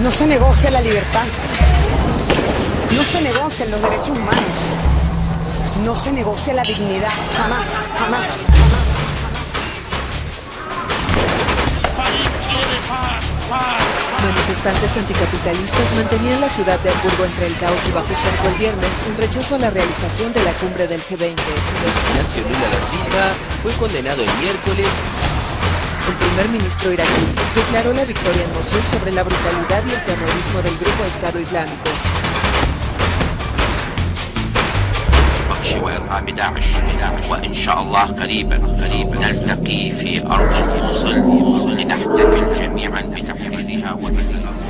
No se negocia la libertad. No se negocian los derechos humanos. No se negocia la dignidad. Jamás, jamás, jamás. Manifestantes anticapitalistas mantenían la ciudad de Hamburgo entre el caos y bajo cerco el viernes en rechazo a la realización de la cumbre del G20. Luis Ignacio Lula da Silva fue condenado el miércoles. El primer ministro iraquí declaró la victoria en Mosul sobre la brutalidad y el terrorismo del grupo Estado Islámico. وإرهاب داعش وإن شاء الله قريبا نلتقي في أرض الموصل لنحتفل جميعا بتحريرها وبالنصر.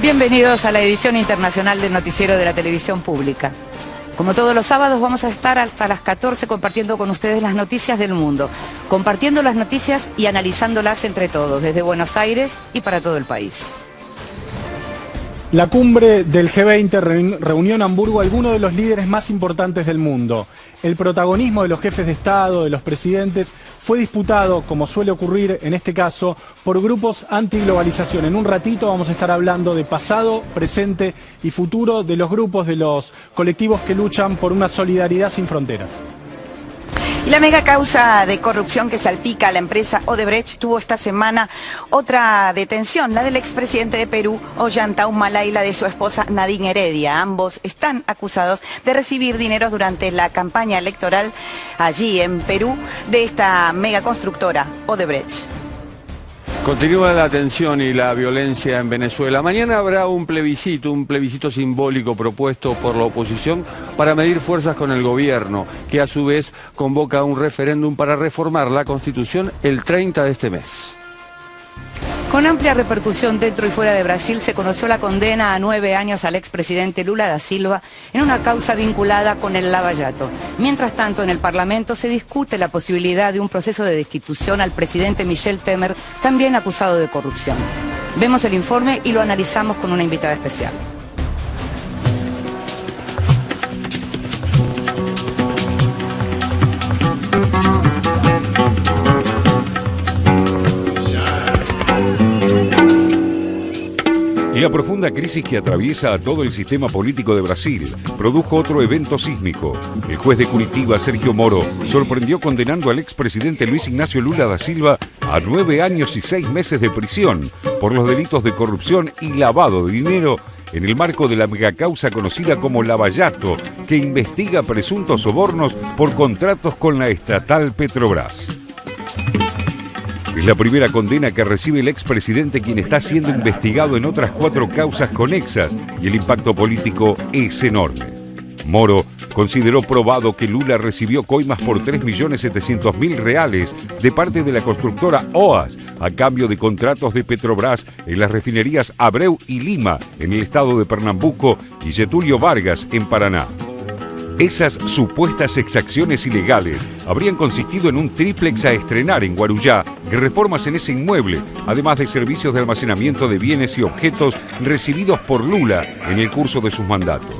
Bienvenidos a la edición internacional del noticiero de la televisión pública. Como todos los sábados vamos a estar hasta las 14 compartiendo con ustedes las noticias del mundo, compartiendo las noticias y analizándolas entre todos, desde Buenos Aires y para todo el país. La cumbre del G20 reunió en Hamburgo a algunos de los líderes más importantes del mundo. El protagonismo de los jefes de Estado, de los presidentes, fue disputado, como suele ocurrir en este caso, por grupos antiglobalización. En un ratito vamos a estar hablando de pasado, presente y futuro de los grupos, de los colectivos que luchan por una solidaridad sin fronteras. Y la mega causa de corrupción que salpica a la empresa Odebrecht tuvo esta semana otra detención, la del expresidente de Perú, Ollanta Humala, y la de su esposa Nadine Heredia. Ambos están acusados de recibir dineros durante la campaña electoral allí en Perú de esta mega constructora Odebrecht. Continúa la tensión y la violencia en Venezuela. Mañana habrá un plebiscito simbólico propuesto por la oposición para medir fuerzas con el gobierno, que a su vez convoca un referéndum para reformar la Constitución el 30 de este mes. Con amplia repercusión dentro y fuera de Brasil se conoció la condena a 9 años al expresidente Lula da Silva en una causa vinculada con el Lava Jato. Mientras tanto, en el Parlamento se discute la posibilidad de un proceso de destitución al presidente Michel Temer, también acusado de corrupción. Vemos el informe y lo analizamos con una invitada especial. Y la profunda crisis que atraviesa a todo el sistema político de Brasil produjo otro evento sísmico. El juez de Curitiba, Sergio Moro, sorprendió condenando al expresidente Luis Ignacio Lula da Silva a 9 años y 6 meses de prisión por los delitos de corrupción y lavado de dinero en el marco de la megacausa conocida como Lava Jato, que investiga presuntos sobornos por contratos con la estatal Petrobras. Es la primera condena que recibe el expresidente, quien está siendo investigado en otras 4 causas conexas, y el impacto político es enorme. Moro consideró probado que Lula recibió coimas por 3.700.000 reales de parte de la constructora OAS a cambio de contratos de Petrobras en las refinerías Abreu y Lima en el estado de Pernambuco y Getúlio Vargas en Paraná. Esas supuestas exacciones ilegales habrían consistido en un tríplex a estrenar en Guarujá, reformas en ese inmueble, además de servicios de almacenamiento de bienes y objetos recibidos por Lula en el curso de sus mandatos.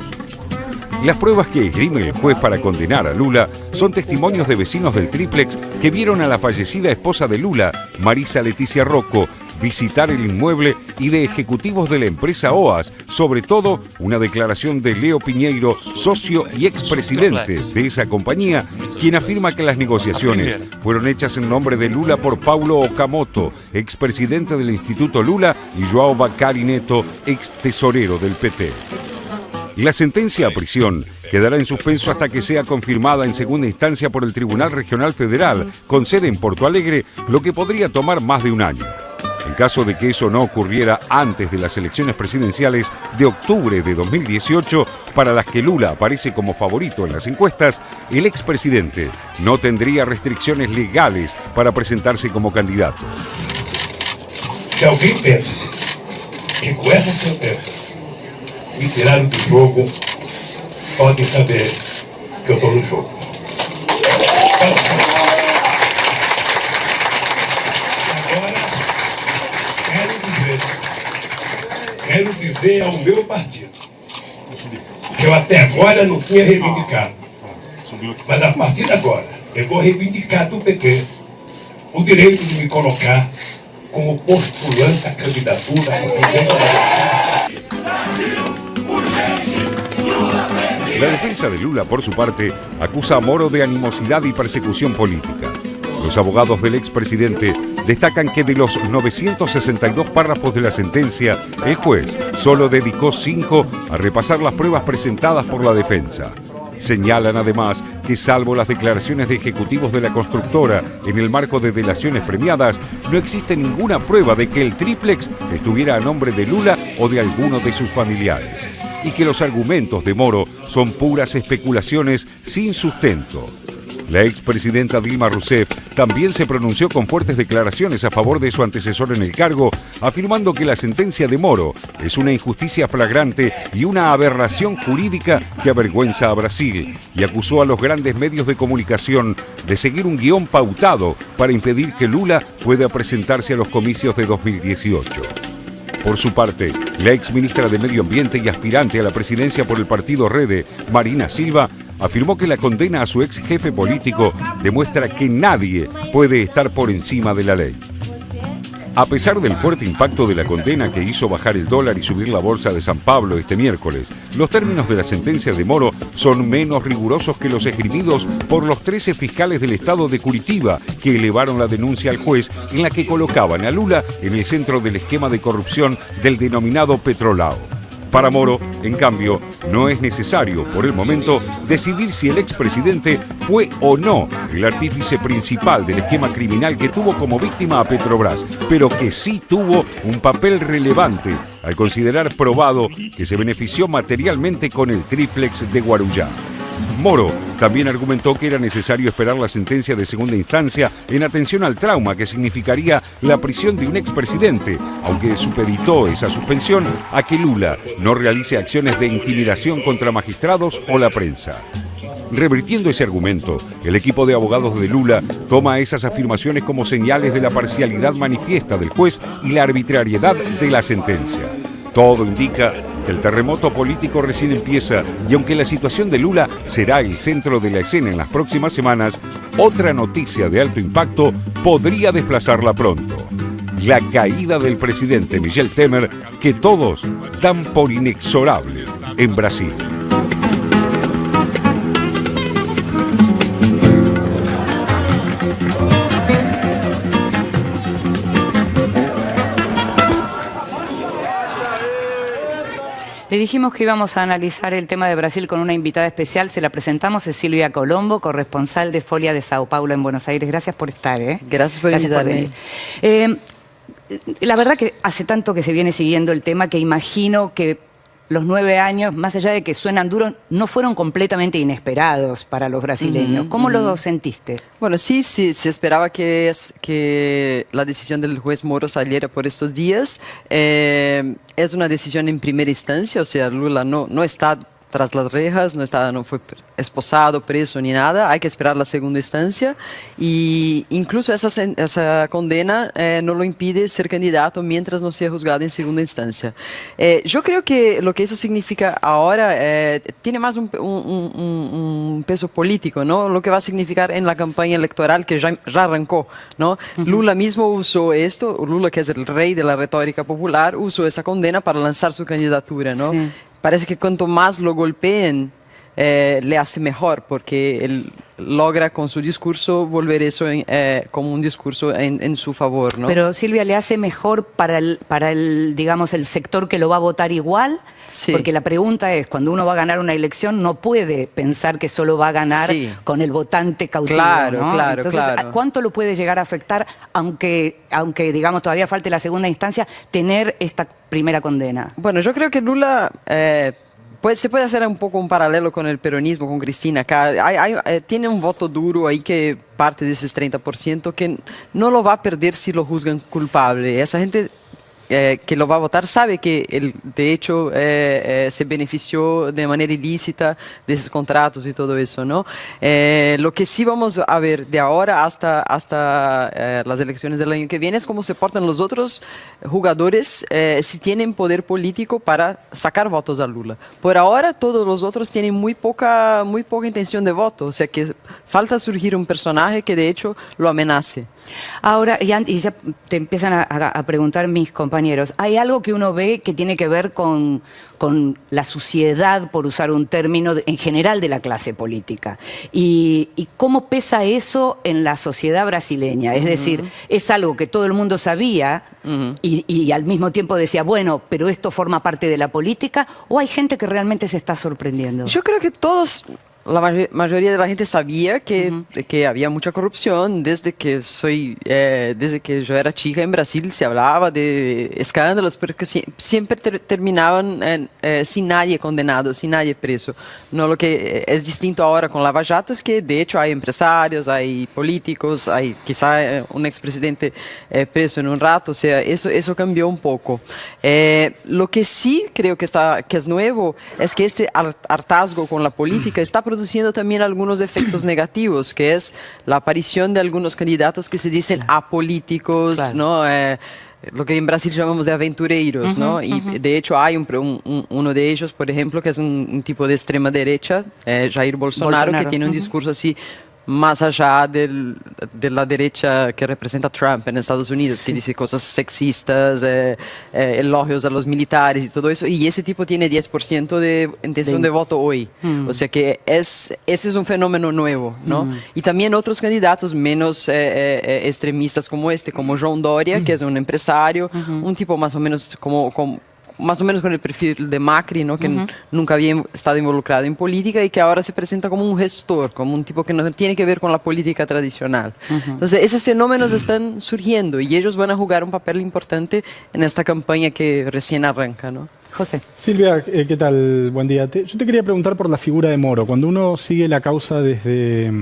Las pruebas que esgrime el juez para condenar a Lula son testimonios de vecinos del tríplex que vieron a la fallecida esposa de Lula, Marisa Leticia Rocco, visitar el inmueble, y de ejecutivos de la empresa OAS, sobre todo una declaración de Leo Piñeiro, socio y expresidente de esa compañía, quien afirma que las negociaciones fueron hechas en nombre de Lula por Paulo Okamoto, expresidente del Instituto Lula, y João Bacari Neto, ex tesorero del PT. La sentencia a prisión quedará en suspenso hasta que sea confirmada en segunda instancia por el Tribunal Regional Federal, con sede en Porto Alegre, lo que podría tomar más de un año. En caso de que eso no ocurriera antes de las elecciones presidenciales de octubre de 2018, para las que Lula aparece como favorito en las encuestas, el expresidente no tendría restricciones legales para presentarse como candidato. Si alguém pensa que com essa sentença me tiraram do jogo, podem saber que eu estou no jogo. Quero dizer ao meu partido que eu até agora não tinha reivindicado, mas a partir de agora eu vou reivindicar do PT o direito de me colocar como postulante a candidatura ao governo da La defensa de Lula, por su parte, acusa a Moro de animosidad y persecución política. Los abogados del expresidente destacan que de los 962 párrafos de la sentencia, el juez solo dedicó 5 a repasar las pruebas presentadas por la defensa. Señalan además que salvo las declaraciones de ejecutivos de la constructora en el marco de delaciones premiadas, no existe ninguna prueba de que el tríplex estuviera a nombre de Lula o de alguno de sus familiares, y que los argumentos de Moro son puras especulaciones sin sustento. La expresidenta Dilma Rousseff también se pronunció con fuertes declaraciones a favor de su antecesor en el cargo, afirmando que la sentencia de Moro es una injusticia flagrante y una aberración jurídica que avergüenza a Brasil, y acusó a los grandes medios de comunicación de seguir un guión pautado para impedir que Lula pueda presentarse a los comicios de 2018. Por su parte, la exministra de Medio Ambiente y aspirante a la presidencia por el partido Rede, Marina Silva, afirmó que la condena a su ex jefe político demuestra que nadie puede estar por encima de la ley. A pesar del fuerte impacto de la condena que hizo bajar el dólar y subir la bolsa de San Pablo este miércoles, los términos de la sentencia de Moro son menos rigurosos que los esgrimidos por los 13 fiscales del estado de Curitiba, que elevaron la denuncia al juez en la que colocaban a Lula en el centro del esquema de corrupción del denominado Petrolao. Para Moro, en cambio, no es necesario, por el momento, decidir si el expresidente fue o no el artífice principal del esquema criminal que tuvo como víctima a Petrobras, pero que sí tuvo un papel relevante al considerar probado que se benefició materialmente con el tríplex de Guarujá. Moro también argumentó que era necesario esperar la sentencia de segunda instancia en atención al trauma que significaría la prisión de un expresidente, aunque supeditó esa suspensión a que Lula no realice acciones de intimidación contra magistrados o la prensa. Revirtiendo ese argumento, el equipo de abogados de Lula toma esas afirmaciones como señales de la parcialidad manifiesta del juez y la arbitrariedad de la sentencia. Todo indica que el terremoto político recién empieza, y aunque la situación de Lula será el centro de la escena en las próximas semanas, otra noticia de alto impacto podría desplazarla pronto: la caída del presidente Michel Temer, que todos dan por inexorable en Brasil. Le dijimos que íbamos a analizar el tema de Brasil con una invitada especial. Se la presentamos, es Silvia Colombo, corresponsal de Folia de Sao Paulo en Buenos Aires. Gracias por estar. Gracias por invitarme. La verdad que hace tanto que se viene siguiendo el tema que imagino que los 9 años, más allá de que suenan duros, no fueron completamente inesperados para los brasileños. ¿Cómo lo sentiste? Bueno, sí, se esperaba que la decisión del juez Moro saliera por estos días. Es una decisión en primera instancia, o sea, Lula no está tras las rejas, no fue esposado, preso ni nada. Hay que esperar la segunda instancia, y incluso esa condena no lo impide ser candidato mientras no sea juzgado en segunda instancia. Yo creo que lo que eso significa ahora tiene más un peso político, ¿no? Lo que va a significar en la campaña electoral que ya arrancó, ¿no? Lula mismo usó esto, Lula, que es el rey de la retórica popular, usó esa condena para lanzar su candidatura, ¿no? Sí. Parece que cuanto más lo golpeen, le hace mejor, porque él logra con su discurso volver eso como un discurso en su favor, ¿no? Pero Silvia, ¿le hace mejor para el digamos, el sector que lo va a votar igual? Sí. Porque la pregunta es, cuando uno va a ganar una elección, no puede pensar que solo va a ganar con el votante cautivo, claro, ¿no? Claro, entonces, claro. ¿cuánto lo puede llegar a afectar, aunque digamos, todavía falte la segunda instancia, tener esta primera condena? Bueno, yo creo que Lula se puede hacer un poco un paralelo con el peronismo, con Cristina. Acá tiene un voto duro ahí que parte de esos 30% que no lo va a perder si lo juzgan culpable. Esa gente que lo va a votar sabe que él, de hecho, se benefició de manera ilícita de esos contratos y todo eso, ¿no? Lo que sí vamos a ver de ahora hasta las elecciones del año que viene es cómo se portan los otros jugadores, si tienen poder político para sacar votos a Lula. Por ahora, todos los otros tienen muy poca intención de voto, o sea que falta surgir un personaje que de hecho lo amenace. Ahora, y ya te empiezan a preguntar mis compañeros, ¿hay algo que uno ve que tiene que ver con la suciedad, por usar un término, en general de la clase política? ¿Y cómo pesa eso en la sociedad brasileña? Es decir, ¿es algo que todo el mundo sabía y al mismo tiempo decía, bueno, pero esto forma parte de la política? ¿O hay gente que realmente se está sorprendiendo? Yo creo que todos... La mayoría de la gente sabía que había mucha corrupción desde que yo era chica en Brasil. Se hablaba de escándalos, pero que siempre terminaban sin nadie condenado, sin nadie preso. No, lo que es distinto ahora con Lava Jato es que de hecho hay empresarios, hay políticos, hay quizá un expresidente preso en un rato. O sea, eso cambió un poco. Lo que sí creo que es nuevo es que este hartazgo con la política está produciendo también algunos efectos negativos, que es la aparición de algunos candidatos que se dicen apolíticos, ¿no? Lo que en Brasil llamamos de aventureiros, ¿no? Y de hecho hay uno de ellos, por ejemplo, que es un tipo de extrema derecha, Jair Bolsonaro, que tiene un discurso así más allá de la derecha que representa Trump en Estados Unidos, que dice cosas sexistas, elogios a los militares y todo eso, y ese tipo tiene 10% de intención de voto hoy. O sea que ese es un fenómeno nuevo, ¿no? Y también otros candidatos menos extremistas como como João Doria, que es un empresario, un tipo más o menos más o menos con el perfil de Macri, ¿no? Que nunca había estado involucrado en política y que ahora se presenta como un gestor, como un tipo que no tiene que ver con la política tradicional. Entonces, esos fenómenos están surgiendo y ellos van a jugar un papel importante en esta campaña que recién arranca, ¿no? José. Silvia, ¿qué tal? Buen día. Yo te quería preguntar por la figura de Moro. Cuando uno sigue la causa desde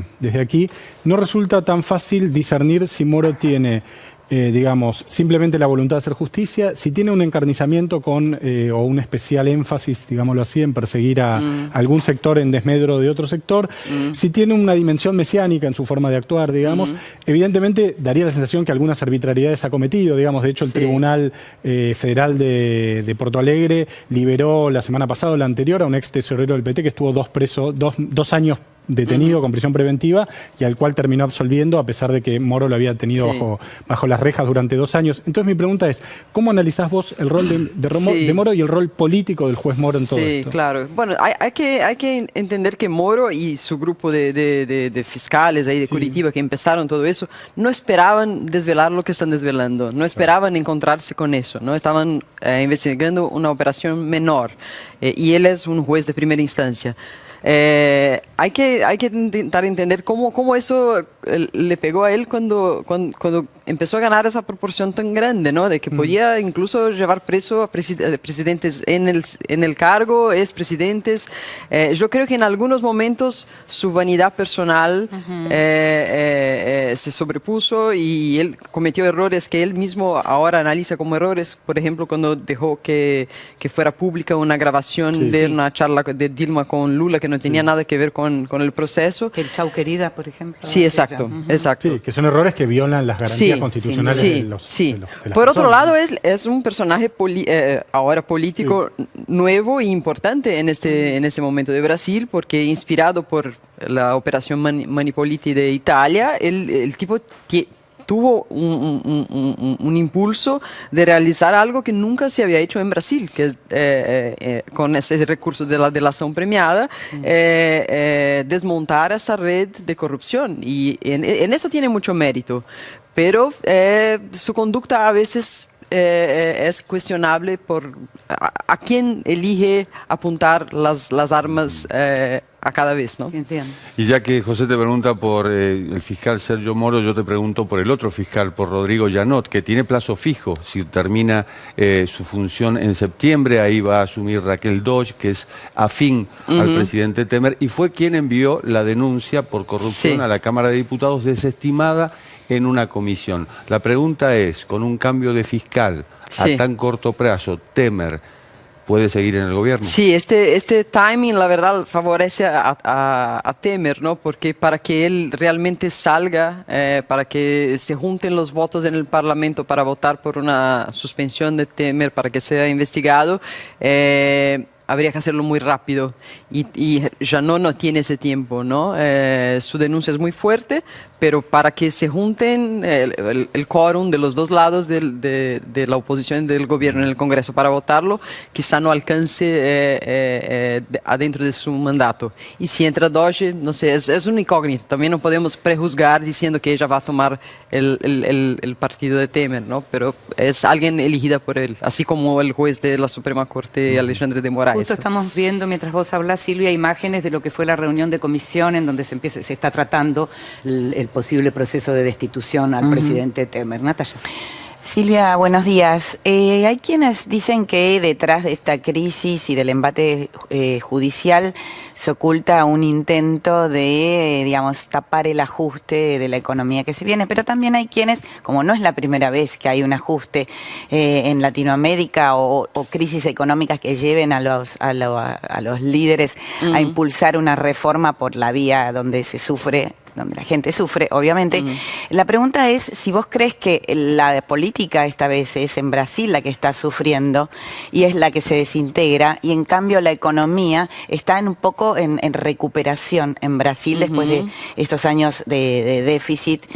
aquí, no resulta tan fácil discernir si Moro tiene... digamos, simplemente la voluntad de hacer justicia, si tiene un encarnizamiento o un especial énfasis, digámoslo así, en perseguir a algún sector en desmedro de otro sector, si tiene una dimensión mesiánica en su forma de actuar, digamos, evidentemente daría la sensación que algunas arbitrariedades ha cometido, digamos, de hecho el Tribunal Federal de Porto Alegre liberó la semana pasada o la anterior a un ex tesorero del PT que estuvo dos años detenido con prisión preventiva y al cual terminó absolviendo a pesar de que Moro lo había tenido bajo las rejas durante 2 años. Entonces mi pregunta es, ¿cómo analizás vos el rol de Moro y el rol político del juez Moro en todo esto? Sí, claro. Bueno, hay que entender que Moro y su grupo de fiscales ahí de Curitiba que empezaron todo eso, no esperaban desvelar lo que están desvelando, no esperaban encontrarse con eso, no estaban investigando una operación menor y él es un juez de primera instancia. Hay que intentar entender cómo eso le pegó a él cuando empezó a ganar esa proporción tan grande, ¿no? De que podía incluso llevar preso a presidentes en el cargo, expresidentes. Yo creo que en algunos momentos su vanidad personal se sobrepuso y él cometió errores que él mismo ahora analiza como errores. Por ejemplo, cuando dejó que fuera pública una grabación de una charla de Dilma con Lula que no tenía nada que ver con el proceso. El chau querida, por ejemplo. Sí, exacto, exacto. Sí, que son errores que violan las garantías constitucionales de las Por otro personas. lado, es un personaje ahora político nuevo e importante en este momento de Brasil, porque inspirado por la operación Manipoliti de Italia, el tipo tuvo un impulso de realizar algo que nunca se había hecho en Brasil, que es con ese recurso de la delación premiada, desmontar esa red de corrupción. Y en eso tiene mucho mérito, pero su conducta a veces es cuestionable por a quién elige apuntar las armas a cada vez, ¿no? Entiendo. Y ya que José te pregunta por el fiscal Sergio Moro, yo te pregunto por el otro fiscal, por Rodrigo Janot, que tiene plazo fijo. Si termina su función en septiembre, ahí va a asumir Raquel Doig, que es afín al presidente Temer, y fue quien envió la denuncia por corrupción a la Cámara de Diputados, desestimada en una comisión. La pregunta es, con un cambio de fiscal a tan corto plazo, ¿Temer puede seguir en el gobierno? Sí, este timing, la verdad, favorece a Temer, ¿no? Porque para que él realmente salga, para que se junten los votos en el Parlamento para votar por una suspensión de Temer, para que sea investigado, habría que hacerlo muy rápido y Janot no tiene ese tiempo, ¿no? Su denuncia es muy fuerte, pero para que se junten el quórum de los dos lados de la oposición del gobierno en el Congreso para votarlo, quizá no alcance adentro de su mandato. Y si entra Doge, no sé, es una incógnita. También no podemos prejuzgar diciendo que ella va a tomar el partido de Temer, ¿no? Pero es alguien elegida por él, así como el juez de la Suprema Corte, Alexandre de Moraes. Justo estamos viendo, mientras vos hablas, Silvia, imágenes de lo que fue la reunión de comisión en donde se está tratando el posible proceso de destitución al presidente Temer. Natalia. Silvia, buenos días. Hay quienes dicen que detrás de esta crisis y del embate judicial se oculta un intento de, digamos, tapar el ajuste de la economía que se viene, pero también hay quienes, como no es la primera vez que hay un ajuste en Latinoamérica o crisis económicas que lleven a los líderes a impulsar una reforma por la vía donde se sufre, donde la gente sufre, obviamente. La pregunta es si vos crees que la política esta vez es en Brasil la que está sufriendo y es la que se desintegra, y en cambio la economía está un poco en recuperación en Brasil después de estos años de déficit,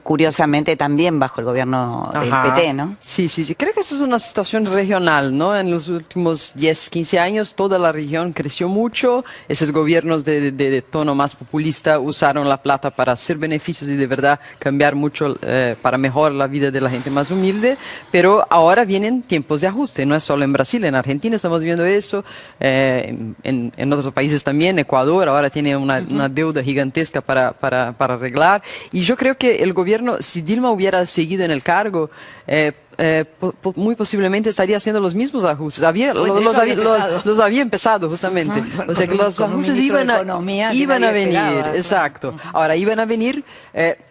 curiosamente también bajo el gobierno del PT, ¿no? Sí, creo que esa es una situación regional, ¿no? En los últimos 10, 15 años toda la región creció mucho, esos gobiernos de tono más populista usaron la plata para hacer beneficios y de verdad cambiar mucho para mejorar la vida de la gente más humilde, pero ahora vienen tiempos de ajuste, no es solo en Brasil, en Argentina estamos viendo eso, en otros países también, Ecuador ahora tiene una deuda gigantesca para arreglar, y yo creo que el gobierno, si Dilma hubiera seguido en el cargo, muy posiblemente estaría haciendo los mismos ajustes. Los había empezado justamente. O sea que los ajustes iban a venir. Exacto. Ahora iban a venir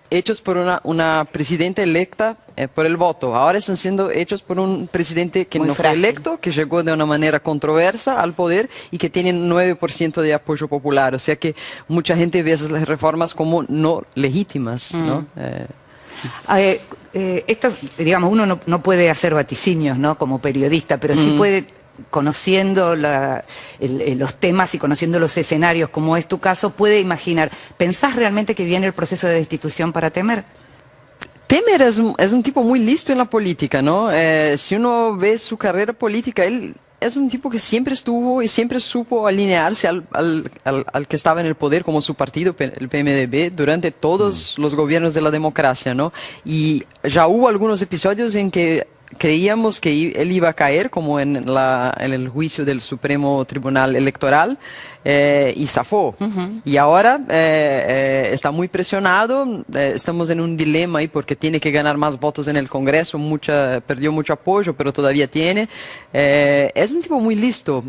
hechos por una presidenta electa por el voto. Ahora están siendo hechos por un presidente que no fue electo, que llegó de una manera controversa al poder y que tiene 9% de apoyo popular. O sea que mucha gente ve esas reformas como no legítimas, ¿no? Esto, digamos, uno no puede hacer vaticinios, ¿no? Como periodista, pero sí puede, conociendo los temas y conociendo los escenarios, como es tu caso, puede imaginar. ¿Pensás realmente que viene el proceso de destitución para Temer? Temer es un tipo muy listo en la política, ¿no? Si uno ve su carrera política, él es un tipo que siempre estuvo y siempre supo alinearse al que estaba en el poder, como su partido, el PMDB, durante todos los gobiernos de la democracia, ¿no? Y ya hubo algunos episodios en que creíamos que él iba a caer, como en el juicio del Supremo Tribunal Electoral, y zafó. Y ahora está muy presionado, estamos en un dilema ahí porque tiene que ganar más votos en el Congreso, perdió mucho apoyo, pero todavía tiene. Es un tipo muy listo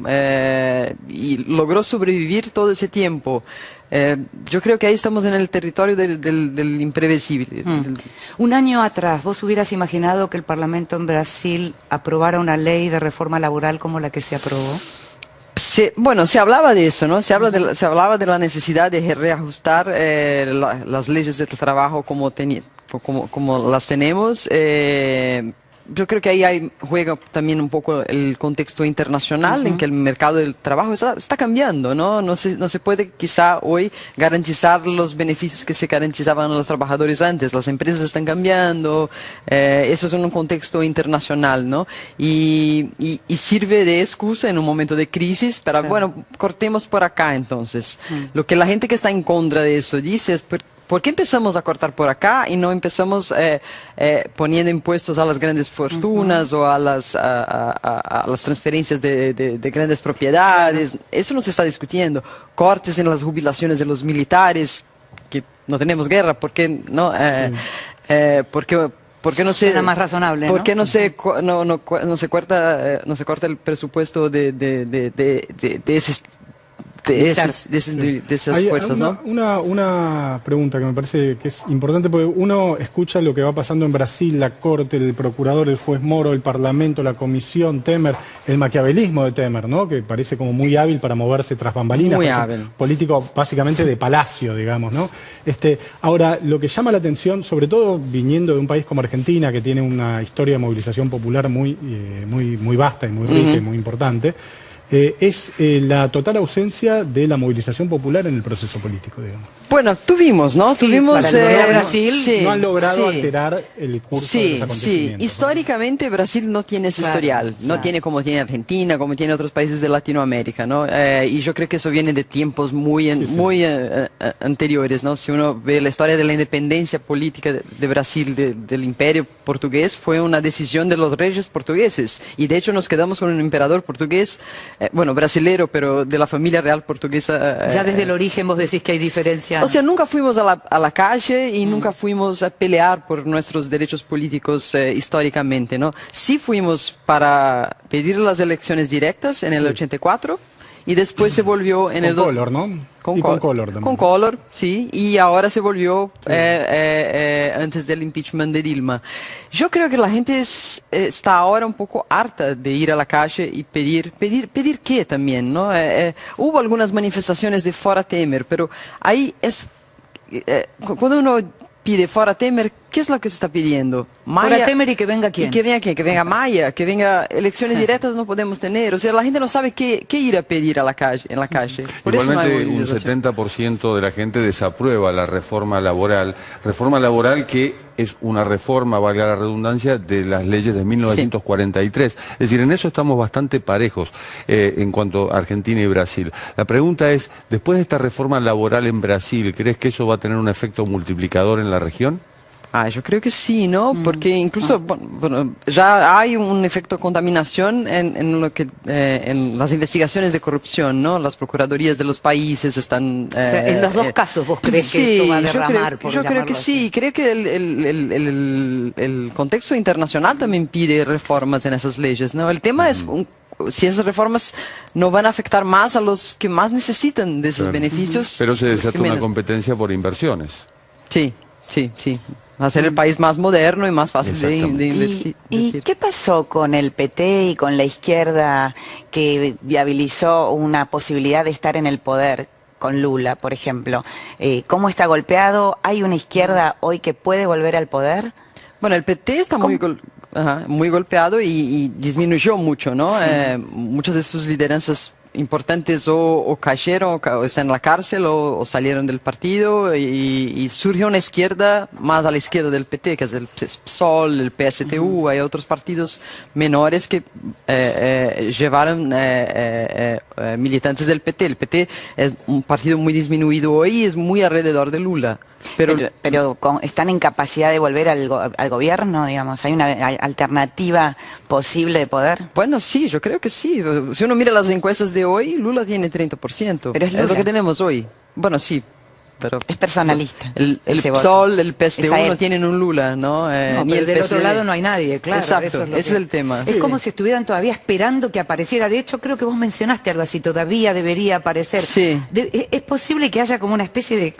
y logró sobrevivir todo ese tiempo. Yo creo que ahí estamos en el territorio del imprevisible. Un año atrás, ¿vos hubieras imaginado que el Parlamento en Brasil aprobara una ley de reforma laboral como la que se aprobó? Bueno, se hablaba de eso, ¿no? Se hablaba de la necesidad de reajustar las leyes del trabajo como las tenemos. Yo creo que ahí juega también un poco el contexto internacional en que el mercado del trabajo está cambiando, ¿no? No se puede quizá hoy garantizar los beneficios que se garantizaban a los trabajadores antes. Las empresas están cambiando, eso es un contexto internacional, ¿no? Y sirve de excusa en un momento de crisis para, bueno, cortemos por acá entonces. Lo que la gente que está en contra de eso dice es ¿Por qué empezamos a cortar por acá y no empezamos poniendo impuestos a las grandes fortunas o a las transferencias de grandes propiedades? Eso no se está discutiendo. Cortes en las jubilaciones de los militares, que no tenemos guerra, ¿por qué no? ¿Por qué no se, suena más razonable, ¿por ¿no? qué no se corta el presupuesto de esas Hay fuerzas, ¿no? Una pregunta que me parece que es importante, porque uno escucha lo que va pasando en Brasil, la Corte, el Procurador, el juez Moro, el Parlamento, la Comisión, Temer, el maquiavelismo de Temer, ¿no? Que parece como muy hábil para moverse tras bambalinas. Muy hábil. Político básicamente de palacio, digamos, ¿no? Ahora, lo que llama la atención, sobre todo viniendo de un país como Argentina, que tiene una historia de movilización popular muy vasta y muy rica y muy importante, es la total ausencia de la movilización popular en el proceso político, digamos. Bueno, tuvimos, ¿no? Sí, tuvimos Brasil. No han logrado alterar el curso de los acontecimientos. Sí, históricamente Brasil no tiene ese historial, no tiene como tiene Argentina, como tiene otros países de Latinoamérica, ¿no? Y yo creo que eso viene de tiempos muy anteriores, ¿no? Si uno ve la historia de la independencia política de Brasil, del Imperio Portugués, fue una decisión de los reyes portugueses. Y de hecho nos quedamos con un emperador portugués, brasilero, pero de la familia real portuguesa. Ya desde el origen vos decís que hay diferencia. O sea, nunca fuimos a la calle y nunca fuimos a pelear por nuestros derechos políticos históricamente, ¿no? Sí fuimos para pedir las elecciones directas en el 84 y después se volvió en el... Con Collor, ¿no? Con Collor también. Con Collor, sí, y ahora se volvió antes del impeachment de Dilma. Yo creo que la gente está ahora un poco harta de ir a la calle y pedir qué también, ¿no? Hubo algunas manifestaciones de Fora Temer, pero ahí es... cuando uno pide Fora Temer, ¿qué es lo que se está pidiendo? Fora Temer y que venga quién. Y que venga quién, que venga Maya, que venga elecciones directas no podemos tener. O sea, la gente no sabe qué ir a pedir en la calle. Por Igualmente eso no hay un 70% de la gente desaprueba la reforma laboral que es una reforma, valga la redundancia, de las leyes de 1943. Es decir, en eso estamos bastante parejos en cuanto a Argentina y Brasil. La pregunta es, después de esta reforma laboral en Brasil, ¿crees que eso va a tener un efecto multiplicador en la región? Yo creo que sí, ¿no? Porque incluso ya hay un efecto de contaminación en las investigaciones de corrupción, ¿no? Las procuradurías de los países están... en los dos casos, ¿vos crees que esto va a derramar? Yo creo que sí. Creo que el contexto internacional también pide reformas en esas leyes, ¿no? El tema es... si esas reformas no van a afectar más a los que más necesitan de esos beneficios. Pero se desata una competencia por inversiones. Sí. Hacer el país más moderno y más fácil de invertir. ¿Y qué pasó con el PT y con la izquierda que viabilizó una posibilidad de estar en el poder con Lula, por ejemplo? ¿Cómo está golpeado? ¿Hay una izquierda hoy que puede volver al poder? Bueno, el PT está muy golpeado y disminuyó mucho, ¿no? Muchas de sus lideranzas importantes o cayeron, o están en la cárcel o salieron del partido y surgió una izquierda más a la izquierda del PT, que es el PSOL, el PSTU, hay otros partidos menores que llevaron militantes del PT. El PT es un partido muy disminuido hoy, es muy alrededor de Lula. Pero ¿están en capacidad de volver al gobierno, digamos? ¿Hay una alternativa posible de poder? Bueno, sí, yo creo que sí. Si uno mira las encuestas de hoy, Lula tiene 30%. Pero es lo que tenemos hoy. Bueno, sí. Pero es personalista. El PSOL, el PSTU no tienen un Lula, ¿no? Ni el del otro lado no hay nadie, claro. Exacto, ese es el tema. Es como si estuvieran todavía esperando que apareciera. De hecho, creo que vos mencionaste algo así, todavía debería aparecer. Sí. Es posible que haya como una especie de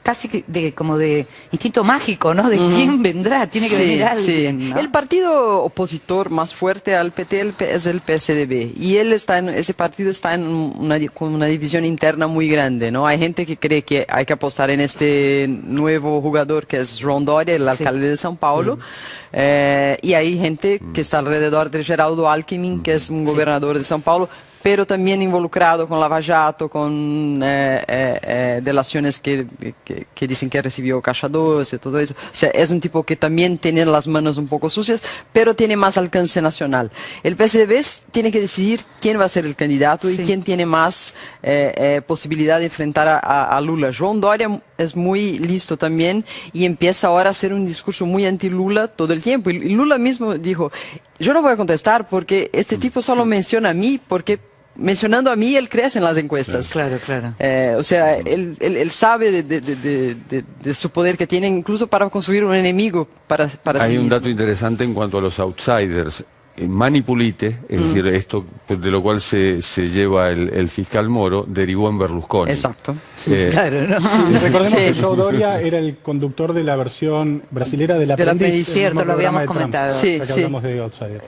casi como de instinto mágico, ¿no? De quién vendrá, tiene que venir alguien, ¿no? El partido opositor más fuerte al PT es el PSDB. Y ese partido está con una división interna muy grande, ¿no? Hay gente que cree que hay que apostar en este nuevo jugador que es Ron Doria, el alcalde de São Paulo, y hay gente que está alrededor de Geraldo Alckmin, que es un gobernador de São Paulo, pero también involucrado con Lava Jato, con delaciones que dicen que recibió Caixa 2 y todo eso. O sea, es un tipo que también tiene las manos un poco sucias, pero tiene más alcance nacional. El PSDB tiene que decidir quién va a ser el candidato y quién tiene más posibilidad de enfrentar a Lula. João Doria es muy listo también y empieza ahora a hacer un discurso muy anti-Lula todo el tiempo. Y Lula mismo dijo, yo no voy a contestar porque este tipo solo menciona a mí porque mencionando a mí él crece en las encuestas. Claro, claro. O sea, él sabe de su poder que tiene incluso para construir un enemigo para Hay sí un mismo. dato interesante en cuanto a los outsiders. Manipulite, es decir, esto de lo cual se lleva el fiscal Moro, derivó en Berlusconi. Exacto. Claro, ¿no? Recordemos que Sí. Joe Doria era el conductor de la versión brasilera del Del Aprendiz. Aprendiz, el cierto, mismo lo habíamos programa de Trump, comentado. Sí, ya que sí. hablamos de outsiders.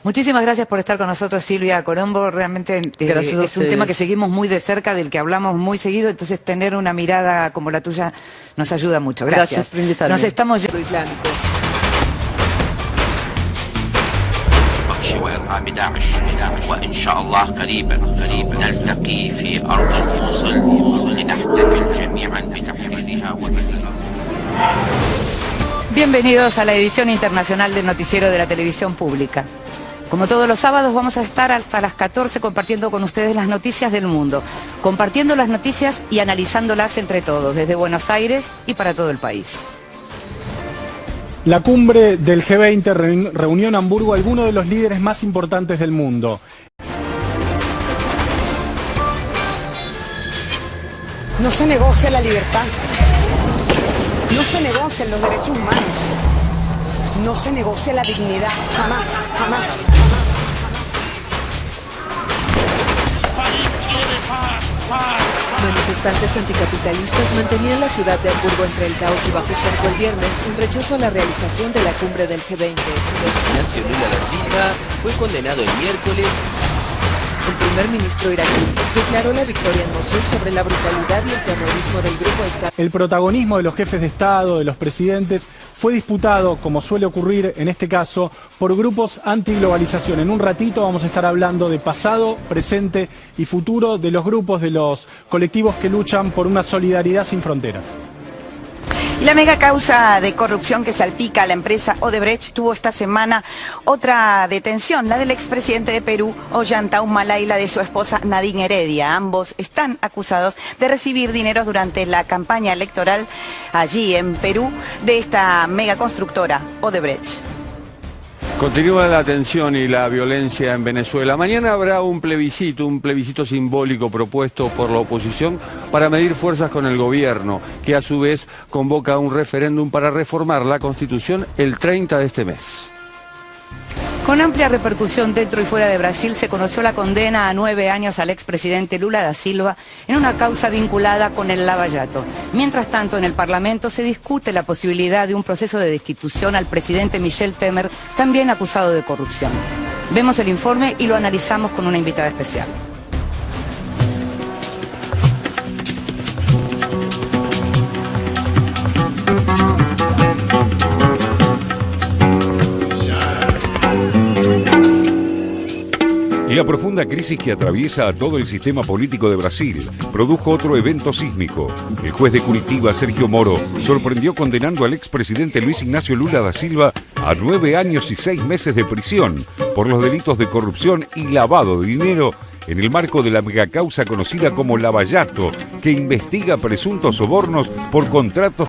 Muchísimas gracias por estar con nosotros, Silvia Colombo. Realmente Gracias a es un ustedes. tema que seguimos muy de cerca, del que hablamos muy seguido, entonces tener una mirada como la tuya nos ayuda mucho. Gracias. Gracias por invitarme. Nos estamos yendo. Islámico. وإرهاب داعش وإن شاء الله قريبا نلتقي في أرض الموصل لنحتفل جميعا بتحريرها وبذلها. Bienvenidos a la edición internacional del noticiero de la televisión pública. Como todos los sábados vamos a estar hasta las 14 compartiendo con ustedes las noticias del mundo, compartiendo las noticias y analizándolas entre todos, desde Buenos Aires y para todo el país. La cumbre del G20 reunió en Hamburgo a algunos de los líderes más importantes del mundo. No se negocia la libertad. No se negocian los derechos humanos. No se negocia la dignidad. Jamás, jamás, jamás. Manifestantes anticapitalistas mantenían la ciudad de Hamburgo entre el caos y bajo cerco el viernes en rechazo a la realización de la cumbre del G20. Luis Ignacio Lula da Silva fue condenado el miércoles. El primer ministro iraquí declaró la victoria en Mosul sobre la brutalidad y el terrorismo del grupo Estado. El protagonismo de los jefes de Estado, de los presidentes, fue disputado, como suele ocurrir en este caso, por grupos antiglobalización. En un ratito vamos a estar hablando de pasado, presente y futuro de los grupos, de los colectivos que luchan por una solidaridad sin fronteras. Y la mega causa de corrupción que salpica a la empresa Odebrecht tuvo esta semana otra detención, la del expresidente de Perú, Ollanta y la de su esposa Nadine Heredia. Ambos están acusados de recibir dineros durante la campaña electoral allí en Perú de esta mega constructora Odebrecht. Continúa la tensión y la violencia en Venezuela. Mañana habrá un plebiscito simbólico propuesto por la oposición para medir fuerzas con el gobierno, que a su vez convoca un referéndum para reformar la Constitución el 30 de este mes. Con amplia repercusión dentro y fuera de Brasil se conoció la condena a 9 años al expresidente Lula da Silva en una causa vinculada con el Lava Jato. Mientras tanto, en el Parlamento se discute la posibilidad de un proceso de destitución al presidente Michel Temer, también acusado de corrupción. Vemos el informe y lo analizamos con una invitada especial. Y la profunda crisis que atraviesa a todo el sistema político de Brasil produjo otro evento sísmico. El juez de Curitiba, Sergio Moro, sorprendió condenando al expresidente Luis Ignacio Lula da Silva a 9 años y 6 meses de prisión por los delitos de corrupción y lavado de dinero en el marco de la megacausa conocida como Lava Jato, que investiga presuntos sobornos por contratos